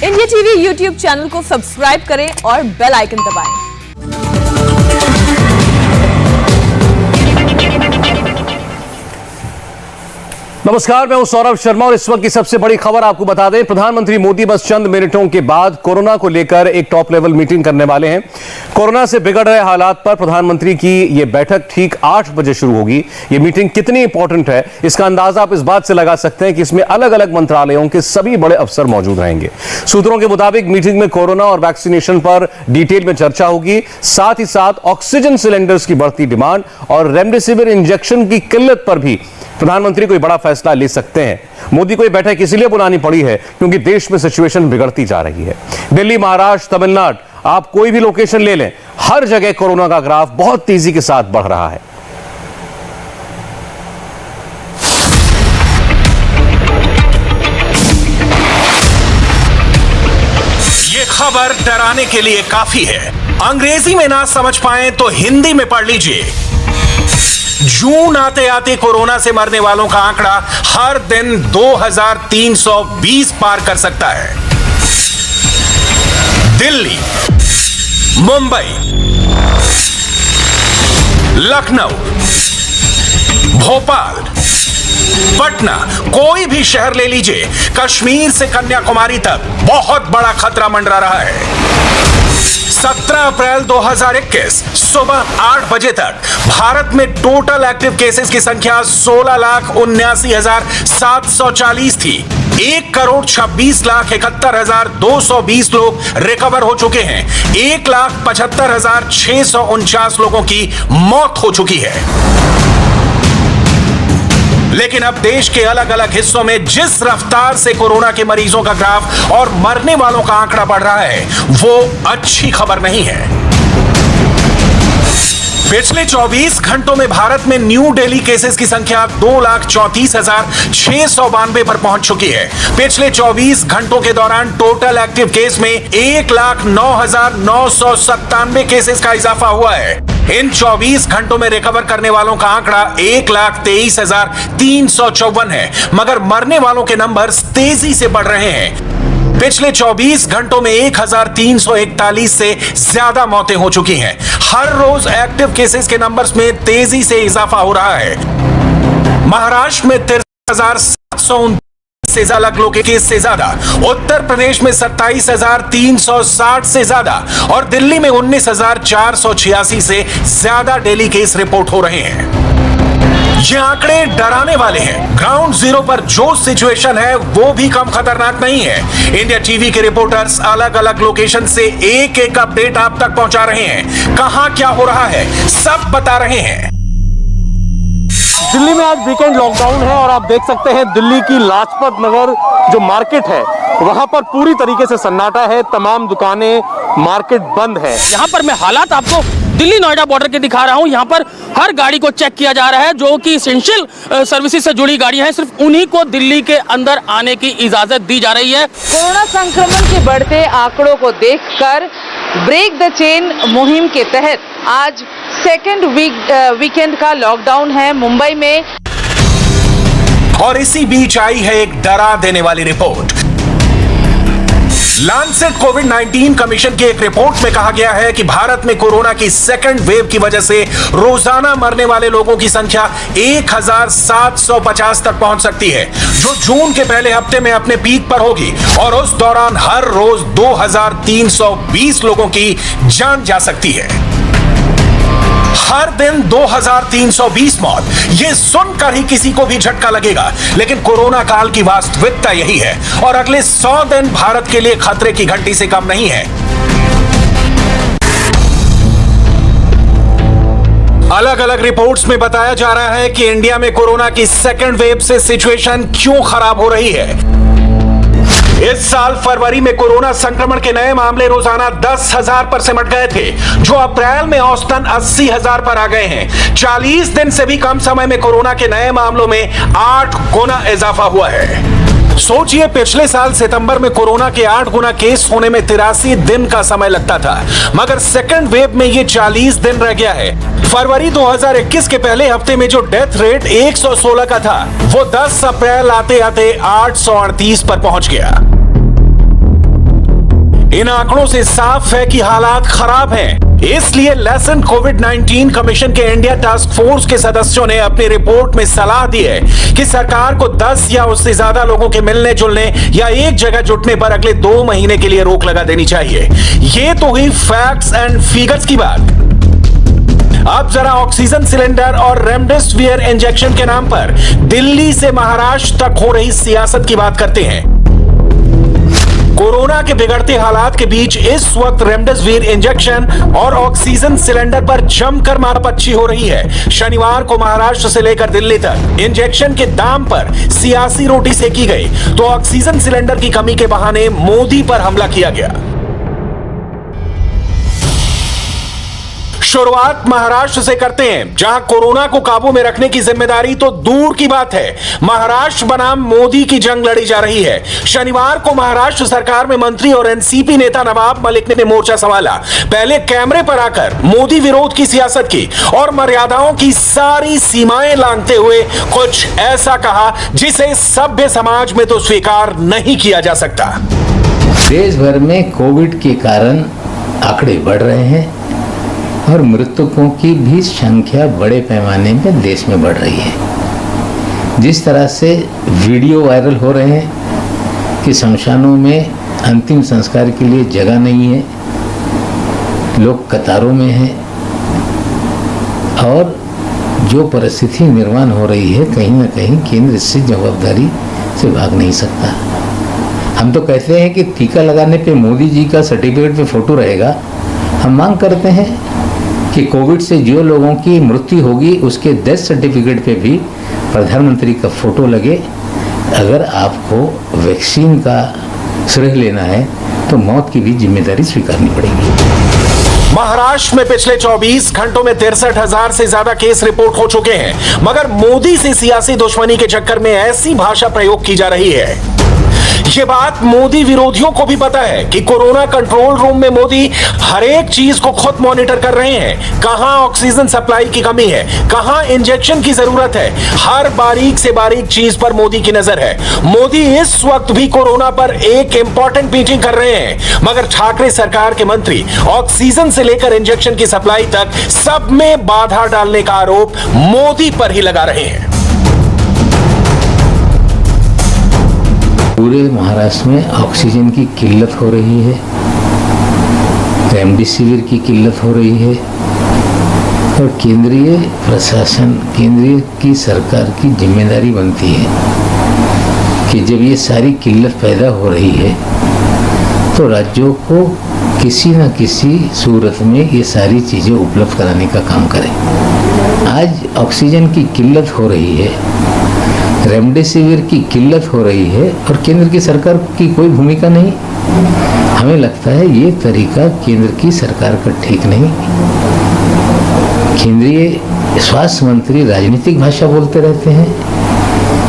India TV YouTube channel को subscribe करें और बेल आइकन दबाएं। नमस्कार, मैं हूं सौरभ शर्मा और इस वक्त की सबसे बड़ी खबर आपको बता दें। प्रधानमंत्री मोदी बस चंद मिनटों के बाद कोरोना को लेकर एक टॉप लेवल मीटिंग करने वाले हैं। कोरोना से बिगड़ रहे हालात पर प्रधानमंत्री की यह बैठक ठीक 8 बजे शुरू होगी। यह मीटिंग कितनी इंपॉर्टेंट है, इसका अंदाजा आप इस बात से लगा सकते हैं कि इसमें अलग अलग मंत्रालयों के सभी बड़े अफसर मौजूद रहेंगे। सूत्रों के मुताबिक मीटिंग में कोरोना और वैक्सीनेशन पर डिटेल में चर्चा होगी। साथ ही साथ ऑक्सीजन सिलेंडर्स की बढ़ती डिमांड और रेमडेसिविर इंजेक्शन की किल्लत पर भी प्रधानमंत्री कोई बड़ा फैसला ले सकते हैं। मोदी को यह बैठक इसलिए बुलानी पड़ी है क्योंकि देश में सिचुएशन बिगड़ती जा रही है। दिल्ली, महाराष्ट्र, तमिलनाडु, आप कोई भी लोकेशन ले लें, हर जगह कोरोना का ग्राफ बहुत तेजी के साथ बढ़ रहा है। ये खबर डराने के लिए काफी है। अंग्रेजी में ना समझ पाए तो हिंदी में पढ़ लीजिए। जून आते आते कोरोना से मरने वालों का आंकड़ा हर दिन 2320 पार कर सकता है। दिल्ली, मुंबई, लखनऊ, भोपाल, पटना, कोई भी शहर ले लीजिए, कश्मीर से कन्याकुमारी तक बहुत बड़ा खतरा मंडरा रहा है। 17 अप्रैल 2021 सुबह 8 बजे तक भारत में टोटल एक्टिव केसेस की संख्या 16,79,740 थी। 1,26,71,220 लोग रिकवर हो चुके हैं। 1,75,649 लोगों की मौत हो चुकी है। लेकिन अब देश के अलग अलग हिस्सों में जिस रफ्तार से कोरोना के मरीजों का ग्राफ और मरने वालों का आंकड़ा बढ़ रहा है, वो अच्छी खबर नहीं है। पिछले 24 घंटों में भारत में न्यू डेली केसेस की संख्या 2,34,692 पर पहुंच चुकी है। पिछले 24 घंटों के दौरान टोटल एक्टिव केस में 1,09,997 केसेस का इजाफा हुआ है। इन 24 घंटों में रिकवर करने वालों का आंकड़ा 1,23,354 है, मगर मरने वालों के नंबर्स तेजी से बढ़ रहे हैं। पिछले 24 घंटों में 1,341 से ज्यादा मौतें हो चुकी हैं। हर रोज एक्टिव केसेस के नंबर्स में तेजी से इजाफा हो रहा है। महाराष्ट्र में 63,729 से ज्यादा लोगों के केस से ज्यादा, उत्तर प्रदेश में 27,360 से ज्यादा और दिल्ली में 19,486 से ज्यादा डेली केस रिपोर्ट हो रहे हैं। ये आंकड़े डराने वाले हैं। ग्राउंड जीरो पर जो सिचुएशन है वो भी कम खतरनाक नहीं है। इंडिया टीवी के रिपोर्टर्स अलग अलग लोकेशन से एक एक अपडेट आप तक पहुंचा रहे हैं। कहां क्या हो रहा है सब बता रहे हैं। दिल्ली में आज वीकेंड लॉकडाउन है और आप देख सकते हैं दिल्ली की लाजपत नगर जो मार्केट है वहां पर पूरी तरीके से सन्नाटा है। तमाम दुकानें, मार्केट बंद है। यहाँ पर मैं हालात आपको दिल्ली नोएडा बॉर्डर के दिखा रहा हूँ। यहाँ पर हर गाड़ी को चेक किया जा रहा है। जो कि एसेंशियल सर्विसेज से जुड़ी गाड़ियां हैं, सिर्फ उन्हीं को दिल्ली के अंदर आने की इजाजत दी जा रही है। कोरोना संक्रमण के बढ़ते आंकड़ों को देखकर ब्रेक द चेन मुहिम के तहत आज सेकेंड वीकेंड का लॉकडाउन है मुंबई में। और इसी बीच आई है एक डरा देने वाली रिपोर्ट। लांसेट कोविड-19 कमीशन की एक रिपोर्ट में कहा गया है कि भारत में कोरोना की सेकंड वेव की वजह से रोजाना मरने वाले लोगों की संख्या 1,750 तक पहुंच सकती है, जो जून के पहले हफ्ते में अपने पीक पर होगी और उस दौरान हर रोज 2,320 लोगों की जान जा सकती है। हर दिन 2,320 मौत, ये सुनकर ही किसी को भी झटका लगेगा, लेकिन कोरोना काल की वास्तविकता यही है और अगले 100 दिन भारत के लिए खतरे की घंटी से कम नहीं है। अलग अलग रिपोर्ट्स में बताया जा रहा है कि इंडिया में कोरोना की सेकेंड वेव से सिचुएशन क्यों खराब हो रही है। इस साल फरवरी में कोरोना संक्रमण के नए मामले रोजाना 10,000 पर सिमट गए थे, जो अप्रैल में औसतन 80,000 पर आ गए हैं। 40 दिन से भी कम समय में कोरोना के नए मामलों में 8 गुना इजाफा हुआ है। सोचिए, पिछले साल सितंबर में कोरोना के 8 गुना केस होने में 83 दिन का समय लगता था, मगर सेकंड वेव में ये 40 दिन रह गया है। फरवरी 2021 के पहले हफ्ते में जो डेथ रेट 116 का था, वो 10 अप्रैल आते आते 838 पर पहुंच गया। इन आंकड़ों से साफ है कि हालात खराब हैं। इसलिए लेसन कोविड-19 कमीशन के इंडिया टास्क फोर्स के सदस्यों ने अपनी रिपोर्ट में सलाह दी है कि सरकार को 10 या उससे ज्यादा लोगों के मिलने जुलने या एक जगह जुटने पर अगले 2 महीने के लिए रोक लगा देनी चाहिए। ये तो हुई फैक्ट्स एंड फिगर्स की बात। अब जरा ऑक्सीजन सिलेंडर और रेमडेसिविर इंजेक्शन के नाम पर दिल्ली से महाराष्ट्र तक हो रही सियासत की बात करते हैं। कोरोना के बिगड़ते हालात के बीच इस वक्त रेमडेसिविर इंजेक्शन और ऑक्सीजन सिलेंडर पर जमकर मारापच्ची हो रही है। शनिवार को महाराष्ट्र से लेकर दिल्ली तक इंजेक्शन के दाम पर सियासी रोटी सेकी गई तो ऑक्सीजन सिलेंडर की कमी के बहाने मोदी पर हमला किया गया। शुरुआत महाराष्ट्र से करते हैं, जहां कोरोना को काबू में रखने की जिम्मेदारी तो दूर की बात है, महाराष्ट्र बनाम मोदी की जंग लड़ी जा रही है। शनिवार को महाराष्ट्र सरकार में मंत्री और एनसीपी नेता नवाब मलिक ने मोर्चा संभाला। पहले कैमरे पर आकर मोदी विरोध की सियासत की और मर्यादाओं की सारी सीमाएं लांघते हुए कुछ ऐसा कहा जिसे सभ्य समाज में तो स्वीकार नहीं किया जा सकता। देश भर में कोविड के कारण आंकड़े बढ़ रहे हैं और मृतकों की भी संख्या बड़े पैमाने में देश में बढ़ रही है। जिस तरह से वीडियो वायरल हो रहे हैं कि शमशानों में अंतिम संस्कार के लिए जगह नहीं है, लोग कतारों में हैं और जो परिस्थिति निर्माण हो रही है, कहीं ना कहीं केंद्र इससे जवाबदारी से भाग नहीं सकता। हम तो कहते हैं कि टीका लगाने पे मोदी जी का सर्टिफिकेट पे फोटो रहेगा। हम मांग करते हैं कि कोविड से जो लोगों की मृत्यु होगी उसके डेथ सर्टिफिकेट पे भी प्रधानमंत्री का फोटो लगे। अगर आपको वैक्सीन का श्रेय लेना है तो मौत की भी जिम्मेदारी स्वीकारनी पड़ेगी। महाराष्ट्र में पिछले 24 घंटों में 63,000 से ज्यादा केस रिपोर्ट हो चुके हैं, मगर मोदी से सियासी दुश्मनी के चक्कर में ऐसी भाषा प्रयोग की जा रही है। ये बात मोदी विरोधियों को भी पता है कि कोरोना कंट्रोल रूम में मोदी हर एक चीज को खुद मॉनिटर कर रहे हैं। कहां ऑक्सीजन सप्लाई की कमी है, कहां इंजेक्शन की जरूरत है, हर बारीक से बारीक चीज पर मोदी की नजर है। मोदी इस वक्त भी कोरोना पर एक इंपॉर्टेंट मीटिंग कर रहे हैं, मगर ठाकरे सरकार के मंत्री ऑक्सीजन से लेकर इंजेक्शन की सप्लाई तक सब में बाधा डालने का आरोप मोदी पर ही लगा रहे हैं। पूरे महाराष्ट्र में ऑक्सीजन की किल्लत हो रही है, रेमडेसिविर की किल्लत हो रही है और केंद्रीय प्रशासन, केंद्रीय की सरकार की जिम्मेदारी बनती है कि जब ये सारी किल्लत पैदा हो रही है तो राज्यों को किसी न किसी सूरत में ये सारी चीज़ें उपलब्ध कराने का काम करें। आज ऑक्सीजन की किल्लत हो रही है, रेमडेसिविर की किल्लत हो रही है और केंद्र की सरकार की कोई भूमिका नहीं। हमें लगता है ये तरीका केंद्र की सरकार का ठीक नहीं। केंद्रीय स्वास्थ्य मंत्री राजनीतिक भाषा बोलते रहते हैं।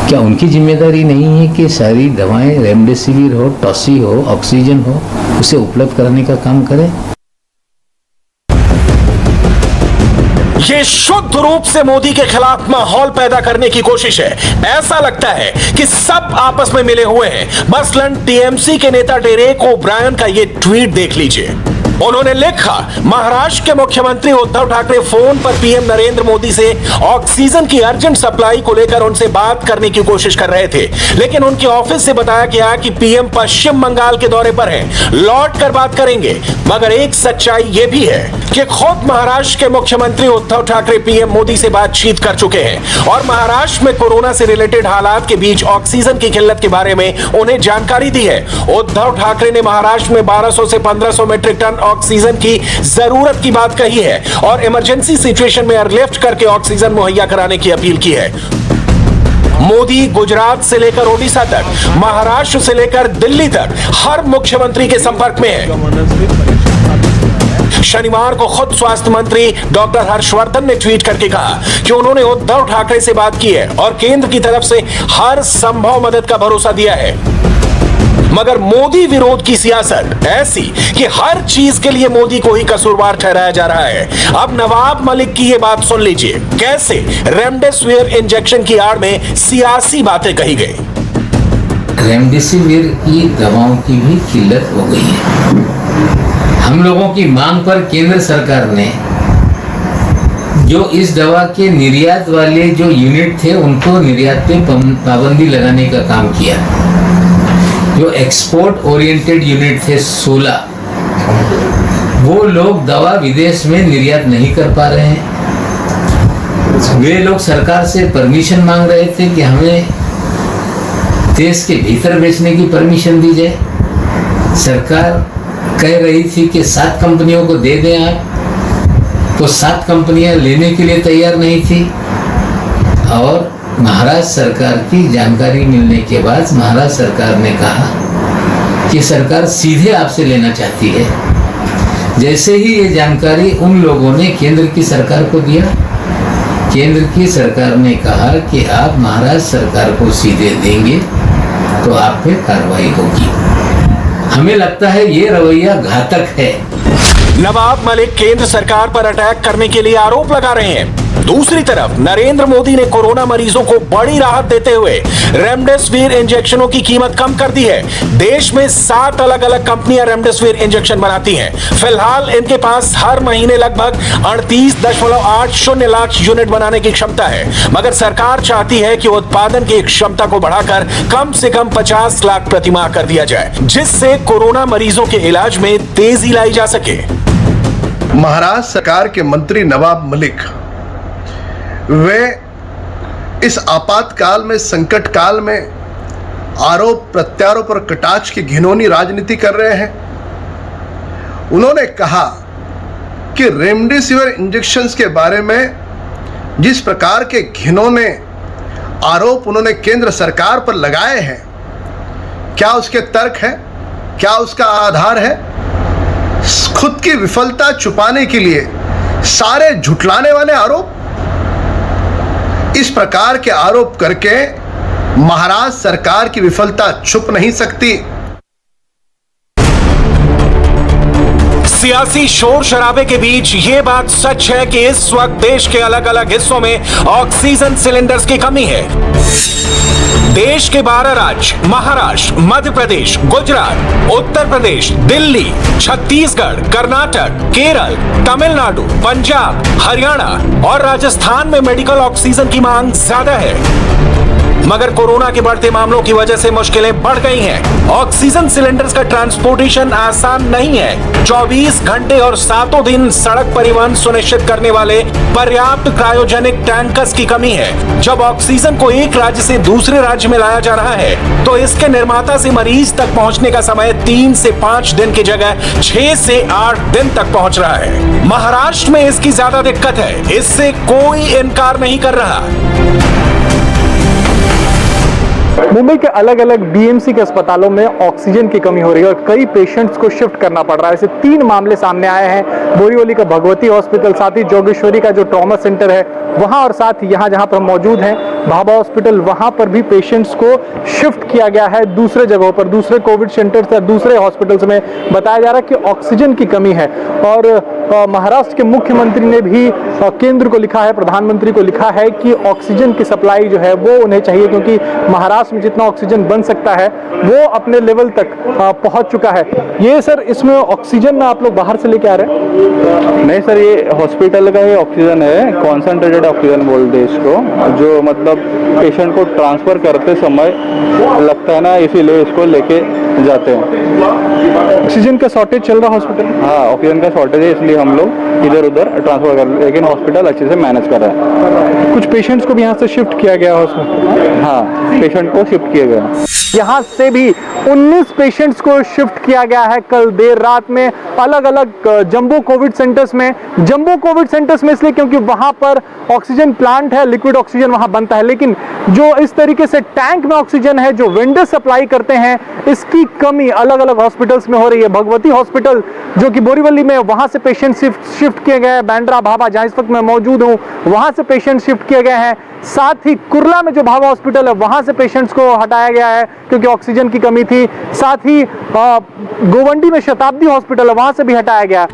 क्या उनकी जिम्मेदारी नहीं है कि सारी दवाएं, रेमडेसिविर हो, टॉसी हो, ऑक्सीजन हो, उसे उपलब्ध कराने का काम करें? ये शुद्ध रूप से मोदी के खिलाफ माहौल पैदा करने की कोशिश है। ऐसा लगता है कि सब आपस में मिले हुए हैं। मसलन टीएमसी के नेता डेरेक ओब्रायन का ये ट्वीट देख लीजिए। उन्होंने लिखा, महाराष्ट्र के मुख्यमंत्री उद्धव ठाकरे फोन पर पीएम नरेंद्र मोदी से ऑक्सीजन की अर्जेंट सप्लाई को लेकर उनसे बात करने की कोशिश कर रहे थे, लेकिन उनके ऑफिस से बताया गया कि पीएम पश्चिम बंगाल के दौरे पर हैं, लौट कर बात करेंगे। मगर एक सच्चाई यह भी है कि खुद महाराष्ट्र के मुख्यमंत्री उद्धव ठाकरे पीएम मोदी से बातचीत कर चुके हैं और महाराष्ट्र में कोरोना से रिलेटेड हालात के बीच ऑक्सीजन की किल्लत के बारे में उन्हें जानकारी दी है। उद्धव ठाकरे ने महाराष्ट्र में 1200 से 1500 मीट्रिक टन ऑक्सीजन की जरूरत की बात कही है और इमरजेंसी सिचुएशन में एयरलिफ्ट करके ऑक्सीजन मुहैया कराने की अपील की है। मोदी गुजरात से लेकर ओडिशा तक, महाराष्ट्र से लेकर दिल्ली तक हर मुख्यमंत्री के संपर्क में है। शनिवार को खुद स्वास्थ्य मंत्री डॉक्टर हर्षवर्धन ने ट्वीट करके कहा कि उन्होंने उद्धव ठाकरे से बात की है और केंद्र की तरफ से हर संभव मदद का भरोसा दिया है। मगर मोदी विरोध की सियासत ऐसी कि हर चीज के लिए मोदी को ही कसूरवार ठहराया जा रहा है। अब नवाब मलिक की ये बात सुन लीजिए, कैसे रेमडेसिविर इंजेक्शन की आड़ में सियासी बातें कही गई। रेमडेसिविर की दवाओं की भी किल्लत हो गई है। हम लोगों की मांग पर केंद्र सरकार ने जो इस दवा के निर्यात वाले जो यूनिट थे उनको निर्यात पे पाबंदी लगाने का काम किया। जो एक्सपोर्ट ओरिएंटेड यूनिट थे 16, वो लोग दवा विदेश में निर्यात नहीं कर पा रहे हैं। वे लोग सरकार से परमिशन मांग रहे थे कि हमें देश के भीतर बेचने की परमिशन दी जाए। सरकार कह रही थी कि 7 कंपनियों को दे दें आप, तो 7 कंपनियां लेने के लिए तैयार नहीं थी। और महाराष्ट्र सरकार की जानकारी मिलने के बाद महाराष्ट्र सरकार ने कहा कि सरकार सीधे आपसे लेना चाहती है। जैसे ही ये जानकारी उन लोगों ने केंद्र की सरकार को दिया, केंद्र की सरकार ने कहा कि आप महाराष्ट्र सरकार को सीधे देंगे तो आप पे कार्रवाई होगी। हमें लगता है ये रवैया घातक है। नवाब मलिक केंद्र सरकार पर अटैक करने के लिए आरोप लगा रहे हैं। दूसरी तरफ नरेंद्र मोदी ने कोरोना मरीजों को बड़ी राहत देते हुए रेमडेसिविर इंजेक्शनों की कीमत कम कर दी है। देश में 7 अलग अलग कंपनियां रेमडेसिविर इंजेक्शन बनाती हैं। फिलहाल इनके पास हर महीने लगभग 38.80 लाख यूनिट बनाने की क्षमता है, मगर सरकार चाहती है कि उत्पादन की क्षमता को बढ़ाकर कम से कम 50 लाख प्रति माह कर दिया जाए, जिससे कोरोना मरीजों के इलाज में तेजी लाई जा सके। महाराष्ट्र सरकार के मंत्री नवाब मलिक वे इस आपातकाल में, संकट काल में आरोप प्रत्यारोप और कटाक्ष की घिनौनी राजनीति कर रहे हैं। उन्होंने कहा कि रेमडेसिविर इंजेक्शंस के बारे में जिस प्रकार के घिनौने आरोप उन्होंने केंद्र सरकार पर लगाए हैं, क्या उसके तर्क है? क्या उसका आधार है? खुद की विफलता छुपाने के लिए सारे झुठलाने वाले आरोप, इस प्रकार के आरोप करके महाराष्ट्र सरकार की विफलता छुप नहीं सकती। सियासी शोर शराबे के बीच ये बात सच है कि इस वक्त देश के अलग अलग हिस्सों में ऑक्सीजन सिलेंडर्स की कमी है। देश के 12 राज्य महाराष्ट्र, मध्य प्रदेश, गुजरात, उत्तर प्रदेश, दिल्ली, छत्तीसगढ़, कर्नाटक, केरल, तमिलनाडु, पंजाब, हरियाणा और राजस्थान में मेडिकल ऑक्सीजन की मांग ज्यादा है, मगर कोरोना के बढ़ते मामलों की वजह से मुश्किलें बढ़ गई हैं। ऑक्सीजन सिलेंडर्स का ट्रांसपोर्टेशन आसान नहीं है। 24 घंटे और 7 दिन सड़क परिवहन सुनिश्चित करने वाले पर्याप्त क्रायोजेनिक टैंकर्स की कमी है। जब ऑक्सीजन को एक राज्य से दूसरे राज्य में लाया जा रहा है, तो इसके निर्माता से मरीज तक पहुंचने का समय 3 से 5 दिन की जगह 6 से 8 दिन तक पहुंच रहा है। महाराष्ट्र में इसकी ज्यादा दिक्कत है, इससे कोई इनकार नहीं कर रहा। मुंबई के अलग अलग बीएमसी के अस्पतालों में ऑक्सीजन की कमी हो रही है और कई पेशेंट्स को शिफ्ट करना पड़ रहा है। ऐसे 3 मामले सामने आए हैं। बोरीवली का भगवती हॉस्पिटल, साथ ही जोगेश्वरी का जो ट्रॉमा सेंटर है वहां, और साथ ही यहाँ जहां पर हम मौजूद हैं भाभा हॉस्पिटल, वहां पर भी पेशेंट्स को शिफ्ट किया गया है दूसरे जगहों पर, दूसरे कोविड सेंटर्स या दूसरे हॉस्पिटल्स में। बताया जा रहा है कि ऑक्सीजन की कमी है और महाराष्ट्र के मुख्यमंत्री ने भी केंद्र को लिखा है, प्रधानमंत्री को लिखा है कि ऑक्सीजन की सप्लाई जो है वो उन्हें चाहिए, क्योंकि महाराष्ट्र में जितना ऑक्सीजन बन सकता है वो अपने लेवल तक पहुंच चुका है। ये सर, इसमें ऑक्सीजन आप लोग बाहर से लेके आ रहे हैं? नहीं सर, ये हॉस्पिटल का ही ऑक्सीजन है, कॉन्सेंट्रेटेड ऑक्सीजन बोलते हैं इसको, जो मतलब पेशेंट को ट्रांसफर करते समय लगता है ना, इसीलिए इसको लेके जाते हैं। ऑक्सीजन का शॉर्टेज चल रहा हॉस्पिटल? हाँ, ऑक्सीजन का शॉर्टेज है, इसलिए हम लोग इधर उधर ट्रांसफर कर, लेकिन हॉस्पिटल अच्छे से मैनेज कर रहा है। कुछ पेशेंट्स को भी यहाँ से शिफ्ट किया गया हॉस्पिटल? हाँ, पेशेंट को शिफ्ट किया गया। यहाँ से भी 19 पेशेंट्स को शिफ्ट किया गया है कल देर रात में अलग अलग जंबो कोविड सेंटर्स में। जंबो कोविड सेंटर्स में इसलिए क्योंकि वहां पर ऑक्सीजन प्लांट है, लिक्विड ऑक्सीजन वहां बनता है, लेकिन जो इस तरीके से टैंक में ऑक्सीजन है जो वेंडर सप्लाई करते हैं, इसकी कमी अलग अलग हॉस्पिटल्स में हो रही है। भगवती हॉस्पिटल जो कि बोरीवली में, वहां से पेशेंट शिफ्ट किए गए हैं। बैंड्रा भाभा जहां इस वक्त मैं मौजूद हूं, वहां से पेशेंट शिफ्ट किए गए हैं। साथ ही कुर्ला में जो भाभा हॉस्पिटल है वहां से पेशेंट्स को हटाया गया है क्योंकि ऑक्सीजन की कमी थी। साथ ही गोवंडी में शताब्दी हॉस्पिटल है, वहां से भी हटाया गया।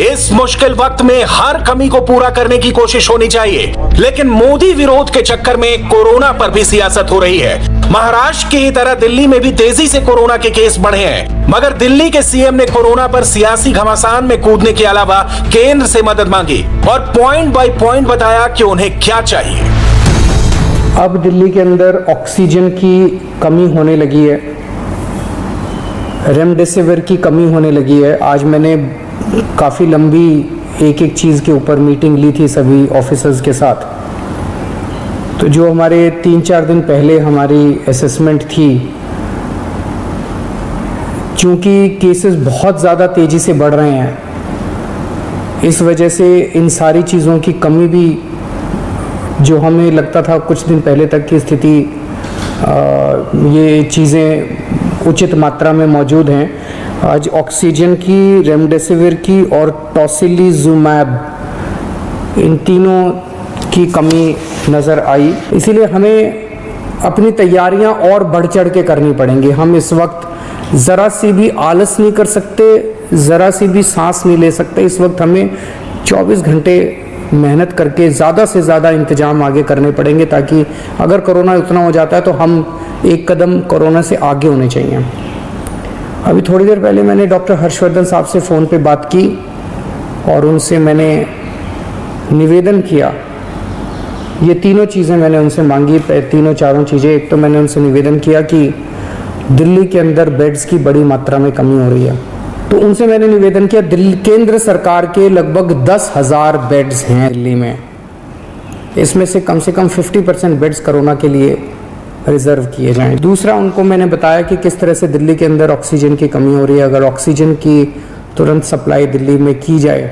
इस मुश्किल वक्त में हर कमी को पूरा करने की कोशिश होनी चाहिए, लेकिन मोदी विरोध के चक्कर में कोरोना पर भी सियासत हो रही है। महाराष्ट्र की ही तरह दिल्ली में भी तेजी से कोरोना के केस बढ़े हैं, मगर दिल्ली के सीएम ने कोरोना पर सियासी घमासान में कूदने के अलावा केंद्र से मदद मांगी और पॉइंट बाय पॉइंट बताया कि उन्हें क्या चाहिए। अब दिल्ली के अंदर ऑक्सीजन की कमी होने लगी है, रेमडेसिविर की कमी होने लगी है। आज मैंने काफ़ी लंबी एक एक चीज़ के ऊपर मीटिंग ली थी सभी ऑफिसर्स के साथ। तो जो हमारे 3-4 दिन पहले हमारी असेसमेंट थी, क्योंकि केसेस बहुत ज़्यादा तेज़ी से बढ़ रहे हैं, इस वजह से इन सारी चीज़ों की कमी भी, जो हमें लगता था कुछ दिन पहले तक की स्थिति ये चीज़ें उचित मात्रा में मौजूद हैं, आज ऑक्सीजन की, रेमडेसिविर की और टोसिलिजुमैब, इन तीनों की कमी नज़र आई। इसीलिए हमें अपनी तैयारियां और बढ़ चढ़ के करनी पड़ेंगी। हम इस वक्त ज़रा सी भी आलस नहीं कर सकते, ज़रा सी भी सांस नहीं ले सकते। इस वक्त हमें 24 घंटे मेहनत करके ज़्यादा से ज़्यादा इंतजाम आगे करने पड़ेंगे, ताकि अगर कोरोना उतना हो जाता है तो हम एक कदम कोरोना से आगे होने चाहिए। अभी थोड़ी देर पहले मैंने डॉक्टर हर्षवर्धन साहब से फ़ोन पे बात की और उनसे मैंने निवेदन किया, ये तीनों चीज़ें मैंने उनसे मांगी, तीनों चारों चीज़ें। एक तो मैंने उनसे निवेदन किया कि दिल्ली के अंदर बेड्स की बड़ी मात्रा में कमी हो रही है, तो उनसे मैंने निवेदन किया, दिल्ली केंद्र सरकार के लगभग 10,000 बेड्स हैं दिल्ली में, इसमें से कम 50% बेड्स कोरोना के लिए रिजर्व किए जाएं। दूसरा, उनको मैंने बताया कि किस तरह से दिल्ली के अंदर ऑक्सीजन की कमी हो रही है, अगर ऑक्सीजन की तुरंत सप्लाई दिल्ली में की जाए,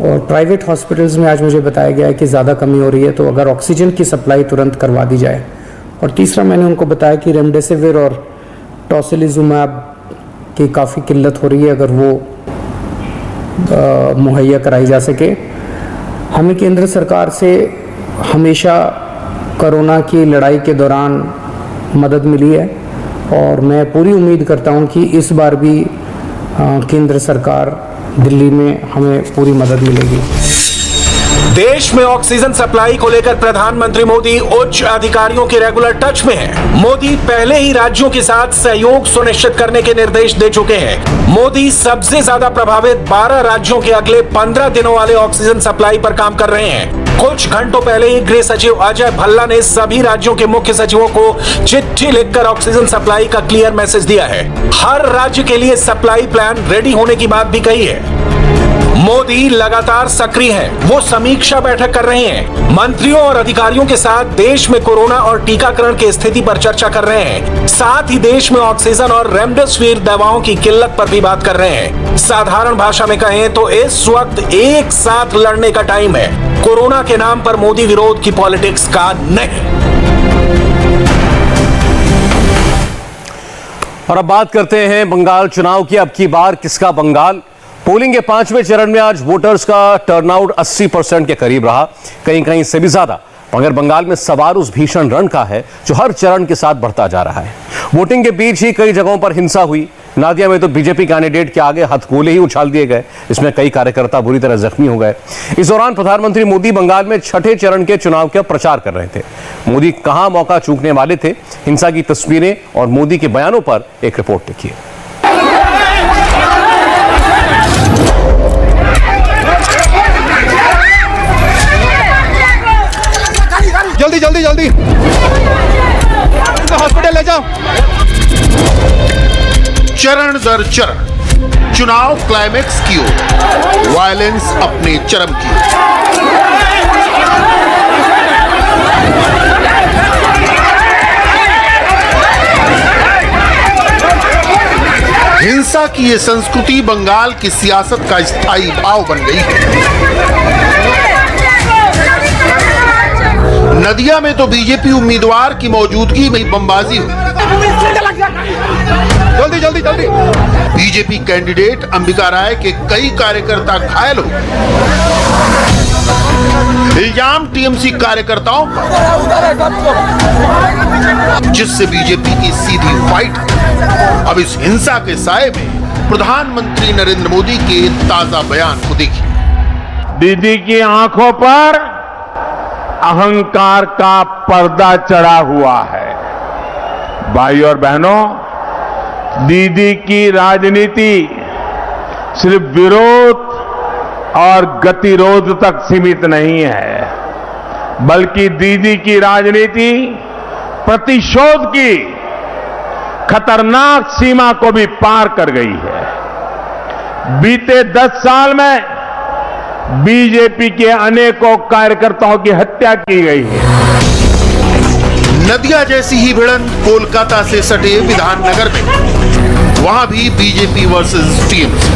और प्राइवेट हॉस्पिटल्स में आज मुझे बताया गया है कि ज़्यादा कमी हो रही है, तो अगर ऑक्सीजन की सप्लाई तुरंत करवा दी जाए। और तीसरा, मैंने उनको बताया कि रेमडेसिविर और टोसिलिजुमैब की काफ़ी किल्लत हो रही है, अगर वो मुहैया कराई जा सके। हमें केंद्र सरकार से हमेशा कोरोना की लड़ाई के दौरान मदद मिली है और मैं पूरी उम्मीद करता हूं कि इस बार भी केंद्र सरकार दिल्ली में हमें पूरी मदद मिलेगी। देश में ऑक्सीजन सप्लाई को लेकर प्रधानमंत्री मोदी उच्च अधिकारियों के रेगुलर टच में हैं। मोदी पहले ही राज्यों के साथ सहयोग सुनिश्चित करने के निर्देश दे चुके हैं। मोदी सबसे ज्यादा प्रभावित 12 राज्यों के अगले 15 दिनों वाले ऑक्सीजन सप्लाई पर काम कर रहे हैं। कुछ घंटों पहले ही गृह सचिव अजय भल्ला ने सभी राज्यों के मुख्य सचिवों को चिट्ठी लिखकर ऑक्सीजन सप्लाई का क्लियर मैसेज दिया है। हर राज्य के लिए सप्लाई प्लान रेडी होने की बात भी कही है। मोदी लगातार सक्रिय हैं। वो समीक्षा बैठक कर रहे हैं। मंत्रियों और अधिकारियों के साथ देश में कोरोना और टीकाकरण की स्थिति पर चर्चा कर रहे हैं। साथ ही देश में ऑक्सीजन और रेमडेसिविर दवाओं की किल्लत पर भी बात कर रहे हैं। साधारण भाषा में कहें तो इस वक्त एक साथ लड़ने का टाइम है। कोरोना के नाम पर मोदी विरोध की पॉलिटिक्स का नहीं। और अब बात करते हैं बंगाल चुनाव की। अब की बार किसका बंगाल? पोलिंग के 5वें चरण में आज वोटर्स का टर्नआउट 80% के करीब रहा, कहीं कहीं से भी ज्यादा। मगर बंगाल में सवार उस भीषण रण का है जो हर चरण के साथ बढ़ता जा रहा है। वोटिंग के बीच ही कई जगहों पर हिंसा हुई। नादिया में तो बीजेपी कैंडिडेट के आगे हथगोले ही उछाल दिए गए। इसमें कई कार्यकर्ता बुरी तरह जख्मी हो गए। इस दौरान प्रधानमंत्री मोदी बंगाल में छठे चरण के चुनाव का प्रचार कर रहे थे। मोदी कहां मौका चूकने वाले थे, हिंसा की तस्वीरें और मोदी के बयानों पर एक रिपोर्ट देखिए। जल्दी जल्दी जल्दी हॉस्पिटल ले जाओ। चरण दर चरण चुनाव क्लाइमेक्स की ओर, वायलेंस अपने चरम की ओर। हिंसा की ये संस्कृति बंगाल की सियासत का स्थायी भाव बन गई है। नदिया में तो बीजेपी उम्मीदवार की मौजूदगी में बमबाजी हुई। जल्दी जल्दी जल्दी। बीजेपी कैंडिडेट अंबिका राय के कई कार्यकर्ता घायल हो गए। इल्जाम टीएमसी कार्यकर्ताओं पर, जिससे बीजेपी की सीधी फाइट। अब इस हिंसा के साए में प्रधानमंत्री नरेंद्र मोदी के ताजा बयान को देखिए। दीदी की आंखों पर अहंकार का पर्दा चढ़ा हुआ है। भाई और बहनों, दीदी की राजनीति सिर्फ विरोध और गतिरोध तक सीमित नहीं है, बल्कि दीदी की राजनीति प्रतिशोध की खतरनाक सीमा को भी पार कर गई है। बीते 10 साल में बीजेपी के अनेकों कार्यकर्ताओं की हत्या की गई है। नदिया जैसी ही भिड़ंत कोलकाता से सटे विधाननगर में, वहां भी BJP versus TMC.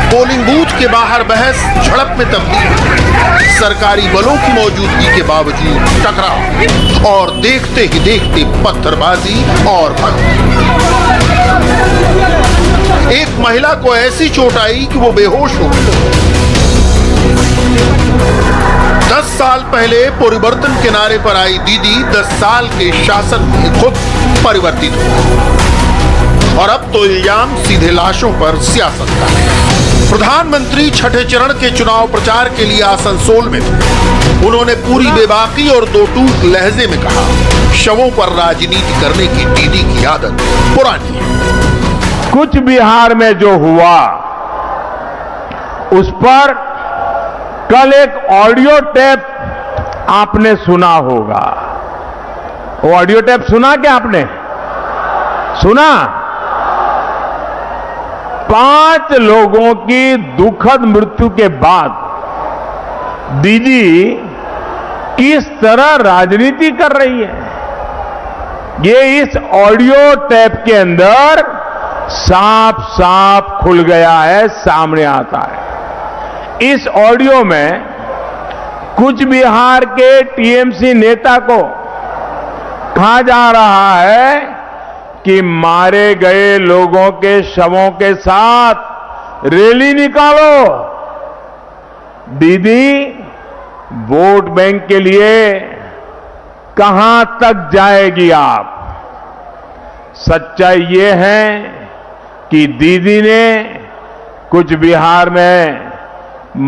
Polling booth के बाहर बहस झड़प में तब्दील, सरकारी बलों की मौजूदगी के बावजूद टकराव और देखते ही देखते पत्थरबाजी और एक महिला को ऐसी चोट आई कि वो बेहोश हो गई। 10 साल पहले परिवर्तन के नारे पर आई दीदी 10 साल के शासन में खुद परिवर्तित हुई और अब तो इल्जाम सीधे लाशों पर सियासत का है। प्रधानमंत्री छठे चरण के चुनाव प्रचार के लिए आसनसोल में थे। उन्होंने पूरी बेबाकी और दो टूक लहजे में कहा, शवों पर राजनीति करने की दीदी की आदत पुरानी है। कुछ बिहार में जो हुआ उस पर कल एक ऑडियो टेप आपने सुना होगा। वो ऑडियो टेप सुना क्या आपने? सुना? 5 लोगों की दुखद मृत्यु के बाद दीदी किस तरह राजनीति कर रही है, ये इस ऑडियो टेप के अंदर साफ साफ खुल गया है, सामने आता है। इस ऑडियो में कुछ बिहार के टीएमसी नेता को कहा जा रहा है कि मारे गए लोगों के शवों के साथ रैली निकालो। दीदी, वोट बैंक के लिए कहां तक जाएगी आप? सच्चाई ये है कि दीदी ने कुछ बिहार में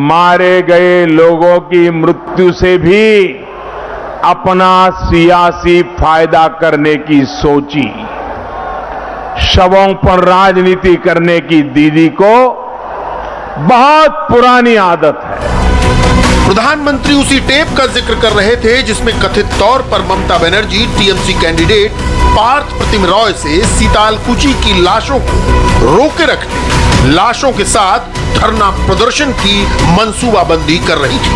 मारे गए लोगों की मृत्यु से भी अपना सियासी फायदा करने की सोची। शवों पर राजनीति करने की दीदी को बहुत पुरानी आदत है। प्रधानमंत्री उसी टेप का जिक्र कर रहे थे जिसमें कथित तौर पर ममता बनर्जी टीएमसी कैंडिडेट पार्थ प्रतिम रॉय से सीतालकुची की लाशों को रोके रखने, लाशों के साथ धरना प्रदर्शन की मंसूबाबंदी कर रही थी।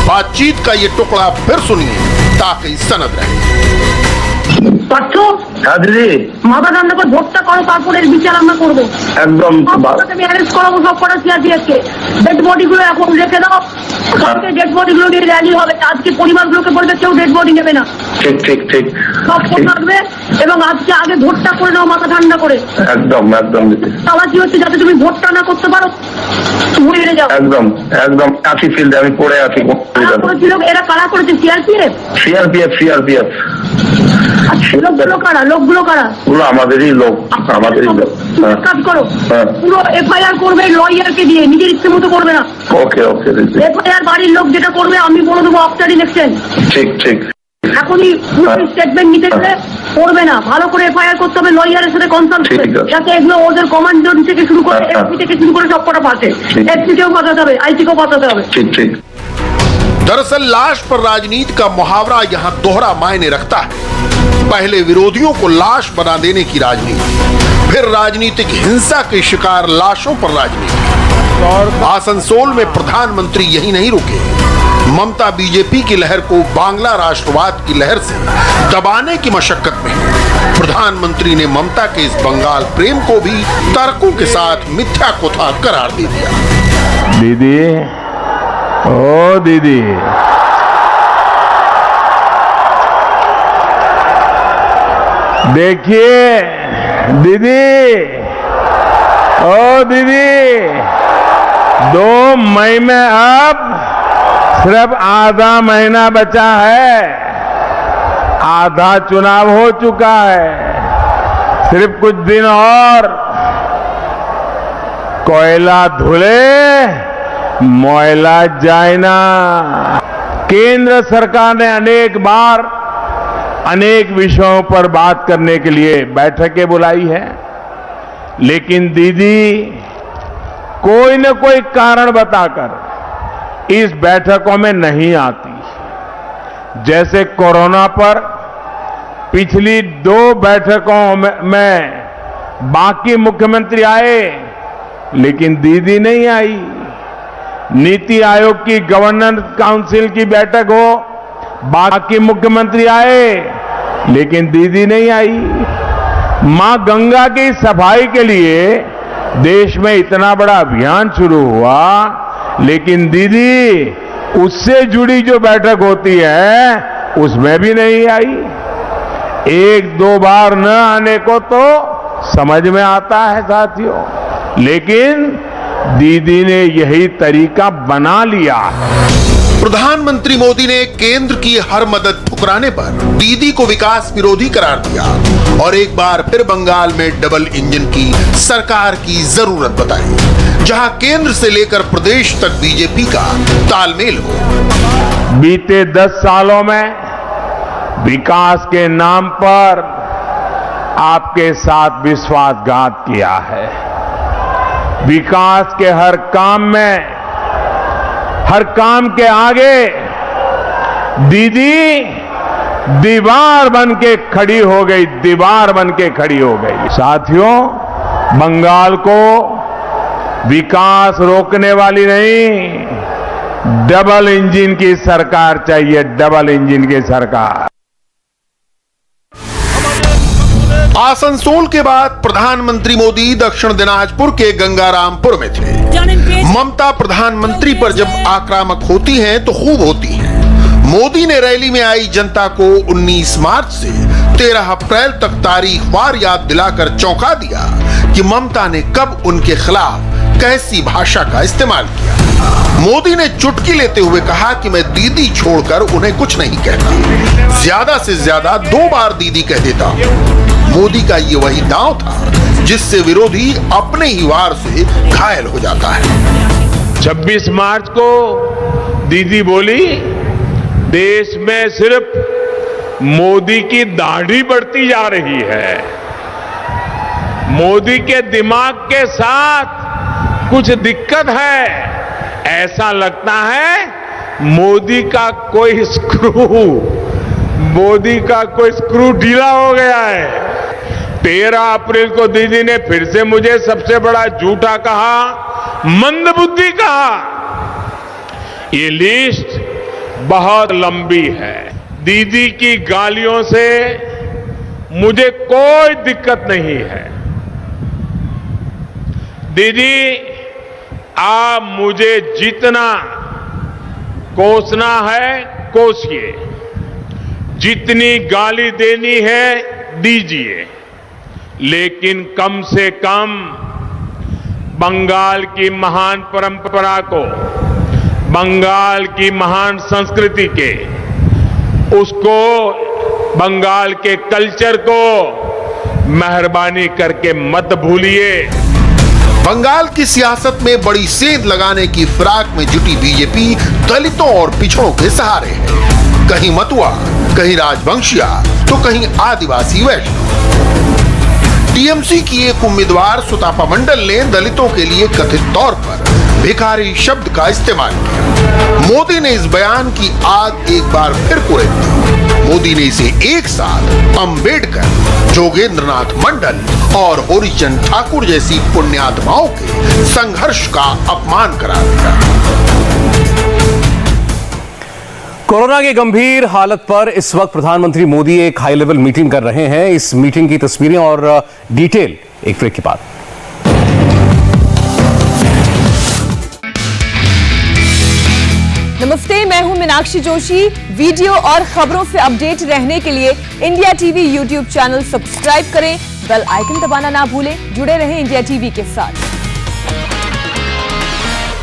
बातचीत का ये टुकड़ा फिर सुनिए ताकि सनद रहे। মাথা ঠান্ডা করে ভোটটা করো, তারপরে বিচার আমরা করবো। একদম আমি অ্যারেস্ট করাবো সব কটা সিআরপিএফকে। ডেড বডি গুলো এখন রেখে দাও, কালকে ডেড বডি গুলো নিয়ে র্যালি হবে। আজকে পরিবারগুলোকে বলবে কেউ ডেড বডি নেবে না। ঠিক ঠিক ঠিক সব থাকবে এবং আজকে আগে ভোটটা করে নাও মাথা ঠান্ডা করে। একদম একদম তালাচি হচ্ছে যাতে তুমি ভোটটা না করতে পারো, ঘুরে যাও। একদম একদম আছি ফিল্ডে আমি পড়ে আছি। এরা কারা করেছে? CRPF CRPF CRPF. লোকগুলো কারা? লোকগুলো কারা? আমাদেরই লোক, আমাদেরই লোক। কাজ করো, পুরো এফআইআর করবে লয়ারকে দিয়ে, নিজের ইচ্ছে মতো করবে না। ওকে ওকে। এফআইআর বাড়ির লোক যেটা করবে আমি বলে দেবো আফটার ইলেকশন। ঠিক ঠিক। এখনই স্টেটমেন্ট নিতে গেলে করবে না, ভালো করে এফআইআর করতে হবে, লয়ারের সাথে কনসাল্ট করে, যাতে এগুলো ওদের কমান্ডার থেকে শুরু করে এসপি থেকে শুরু করে সবকটা পাচ্ছে। এসপিকেও বাঁচাতে হবে, আইসিকেও বাঁচাতে হবে। ঠিক ঠিক। दरअसल लाश पर राजनीति का मुहावरा यहाँ दोहरा मायने रखता है। पहले विरोधियों को लाश बना देने की राजनीति, फिर राजनीतिक हिंसा के शिकार लाशों पर राजनीति। आसनसोल में प्रधानमंत्री यही नहीं रुके। ममता बीजेपी की लहर को बांग्ला राष्ट्रवाद की लहर से दबाने की मशक्कत में प्रधानमंत्री ने ममता के इस बंगाल प्रेम को भी तर्कों के साथ मिथ्या कुथा करार दे दिया। दीदी, ओ दीदी, देखिए दीदी, ओ दीदी, 2 मई में अब सिर्फ आधा महीना बचा है, आधा चुनाव हो चुका है, सिर्फ कुछ दिन और कोयला धुले मोयला जाए ना। केंद्र सरकार ने अनेक बार अनेक विषयों पर बात करने के लिए बैठकें बुलाई है, लेकिन दीदी कोई न कोई कारण बताकर इस बैठकों में नहीं आती। जैसे कोरोना पर पिछली 2 बैठकों में बाकी मुख्यमंत्री आए, लेकिन दीदी नहीं आई। नीति आयोग की गवर्नेंस काउंसिल की बैठक हो, बाकी मुख्यमंत्री आए, लेकिन दीदी नहीं आई। मां गंगा की सफाई के लिए देश में इतना बड़ा अभियान शुरू हुआ, लेकिन दीदी उससे जुड़ी जो बैठक होती है उसमें भी नहीं आई। 1-2 बार न आने को तो समझ में आता है साथियों, लेकिन दीदी ने यही तरीका बना लिया। प्रधानमंत्री मोदी ने केंद्र की हर मदद ठुकराने पर दीदी को विकास विरोधी करार दिया और एक बार फिर बंगाल में डबल इंजन की सरकार की जरूरत बताई, जहां केंद्र से लेकर प्रदेश तक बीजेपी का तालमेल हो। बीते 10 सालों में विकास के नाम पर आपके साथ विश्वासघात किया है। विकास के हर काम में, हर काम के आगे दीदी दीवार बन के खड़ी हो गई, दीवार बन के खड़ी हो गई। साथियों, बंगाल को विकास रोकने वाली नहीं, डबल इंजन की सरकार चाहिए, डबल इंजन की सरकार। आसनसोल के बाद प्रधानमंत्री मोदी दक्षिण दिनाजपुर के गंगारामपुर में थे। ममता प्रधानमंत्री पर जब आक्रामक होती हैं तो खूब होती हैं। मोदी ने रैली में आई जनता को 19 मार्च से 13 अप्रैल तक तारीखवार याद दिलाकर चौंका दिया कि ममता ने कब उनके खिलाफ कैसी भाषा का इस्तेमाल किया। मोदी ने चुटकी लेते हुए कहा कि मैं दीदी छोड़कर उन्हें कुछ नहीं कहता, ज्यादा से ज्यादा 2 बार दीदी कह देता हूं। मोदी का ये वही दांव था जिससे विरोधी अपने ही वार से घायल हो जाता है। 26 मार्च को दीदी बोली, देश में सिर्फ मोदी की दाढ़ी बढ़ती जा रही है, मोदी के दिमाग के साथ कुछ दिक्कत है, ऐसा लगता है मोदी का कोई स्क्रू ढीला हो गया है। 13 अप्रैल को दीदी ने फिर से मुझे सबसे बड़ा झूठा कहा, मंदबुद्धि कहा। ये लिस्ट बहुत लंबी है। दीदी की गालियों से मुझे कोई दिक्कत नहीं है। दीदी, आप मुझे जितना कोसना है कोसिए, जितनी गाली देनी है दीजिए, लेकिन कम से कम बंगाल की महान परंपरा को, बंगाल की महान संस्कृति के, उसको, बंगाल के कल्चर को मेहरबानी करके मत भूलिए। बंगाल की सियासत में बड़ी सेंध लगाने की फिराक में जुटी बीजेपी दलितों और पिछड़ों के सहारे है। कहीं मतुआ, कहीं राजवंशिया, तो कहीं आदिवासी वैष्णव। टीएमसी की एक उम्मीदवार सुतापा मंडल ने दलितों के लिए कथित तौर पर भिखारी शब्द का इस्तेमाल किया। मोदी ने इस बयान की आग एक बार फिर कुरेद दी। मोदी ने इसे एक साथ अंबेडकर, जोगेंद्रनाथ मंडल और हरिचंद ठाकुर जैसी पुण्यात्माओं के संघर्ष का अपमान करार दिया। कोरोना की गंभीर हालत पर इस वक्त प्रधानमंत्री मोदी एक हाई लेवल मीटिंग कर रहे हैं। इस मीटिंग की तस्वीरें और डिटेल एक ब्रेक के बाद। नमस्ते, मैं हूं मीनाक्षी जोशी। वीडियो और खबरों से अपडेट रहने के लिए India TV YouTube channel subscribe करें, बेल आइकन दबाना ना भूलें। जुड़े रहें इंडिया टीवी के साथ।